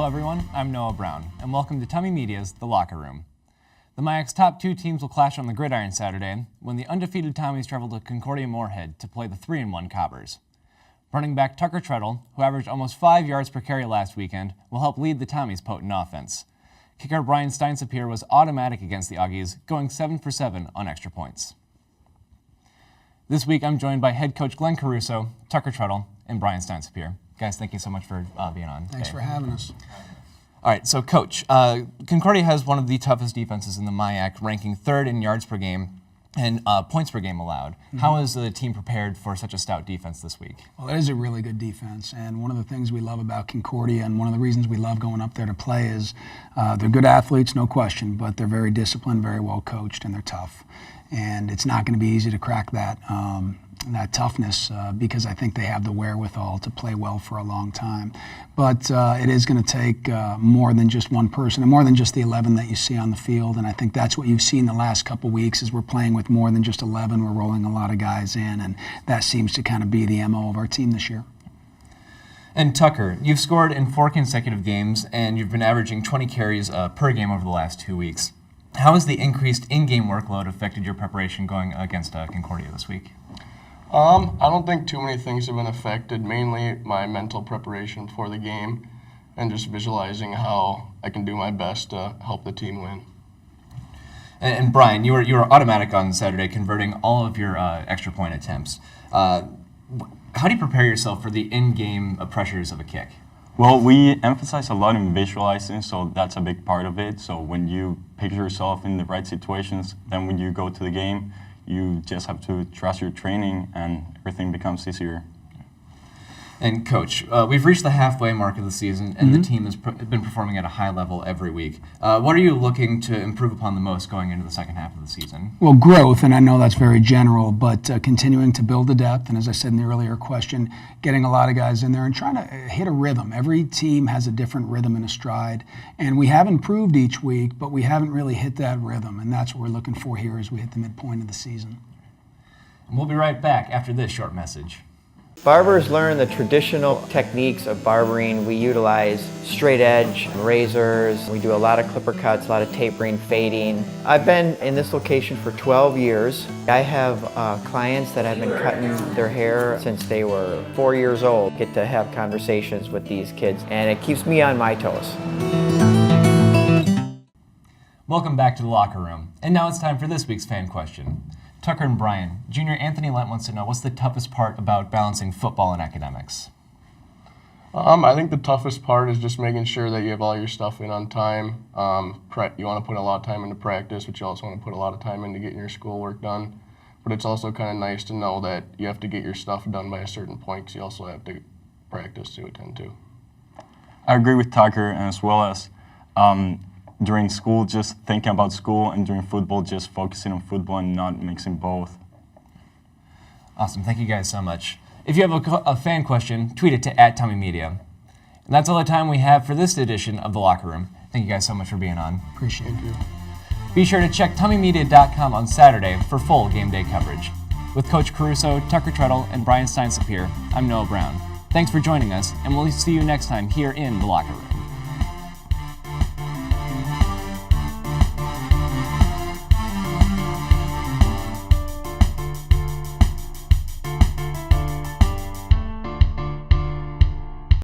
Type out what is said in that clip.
Hello everyone, I'm Noah Brown, and welcome to TommieMedia's The Locker Room. The MIAC's top two teams will clash on the gridiron Saturday when the undefeated Tommies travel to Concordia Moorhead to play the 3-1 Cobbers. Running back Tucker Trettel, who averaged almost 5 yards per carry last weekend, will help lead the Tommies' potent offense. Kicker Bryan Stiensapir was automatic against the Aggies, going 7 for 7 on extra points. This week I'm joined by head coach Glenn Caruso, Tucker Trettel, and Bryan Stiensapir. Guys, thank you so much for being on. Thanks for having us. All right, so Coach, Concordia has one of the toughest defenses in the MIAC, ranking third in yards per game and points per game allowed. How is the team prepared for such a stout defense this week? Well, it is a really good defense, and one of the things we love about Concordia and one of the reasons we love going up there to play is they're good athletes, no question, but they're very disciplined, very well coached, and they're tough. And it's not going to be easy to crack that toughness because I think they have the wherewithal to play well for a long time. But it is going to take more than just one person and more than just the 11 that you see on the field. And I think that's what you've seen the last couple weeks is we're playing with more than just 11. We're rolling a lot of guys in, and that seems to kind of be the MO of our team this year. And Tucker, you've scored in 4 consecutive games, and you've been averaging 20 carries per game over the last 2 weeks. How has the increased in-game workload affected your preparation going against Concordia this week? I don't think too many things have been affected, mainly my mental preparation for the game and just visualizing how I can do my best to help the team win. And Bryan, you were automatic on Saturday, converting all of your extra point attempts. How do you prepare yourself for the in-game pressures of a kick? Well, we emphasize a lot in visualizing, so that's a big part of it. So when you picture yourself in the right situations, then when you go to the game, you just have to trust your training and everything becomes easier. And Coach, we've reached the halfway mark of the season, and the team has been performing at a high level every week. What are you looking to improve upon the most going into the second half of the season? Well, growth, and I know that's very general, but continuing to build the depth, and as I said in the earlier question, getting a lot of guys in there and trying to hit a rhythm. Every team has a different rhythm and a stride, and we have improved each week, but we haven't really hit that rhythm, and that's what we're looking for here as we hit the midpoint of the season. And we'll be right back after this short message. Barbers learn the traditional techniques of barbering. We utilize straight edge, razors. We do a lot of clipper cuts, a lot of tapering, fading. I've been in this location for 12 years. I have clients that have been cutting their hair since they were 4 years old. Get to have conversations with these kids, and it keeps me on my toes. Welcome back to the locker room. And now it's time for this week's fan question. Tucker and Bryan, Junior Anthony Lent wants to know, what's the toughest part about balancing football and academics? I think the toughest part is just making sure that you have all your stuff in on time. You want to put a lot of time into practice, but you also want to put a lot of time into getting your schoolwork done. But it's also kind of nice to know that you have to get your stuff done by a certain point because you also have to practice to attend to. I agree with Tucker, as well as during school, just thinking about school, and during football, just focusing on football and not mixing both. Awesome. Thank you guys so much. If you have a fan question, tweet it to @TommieMedia. And that's all the time we have for this edition of The Locker Room. Thank you guys so much for being on. Appreciate you. Be sure to check TommieMedia.com on Saturday for full game day coverage. With Coach Caruso, Tucker Trettel, and Bryan Stiensapir, I'm Noah Brown. Thanks for joining us, and we'll see you next time here in The Locker Room.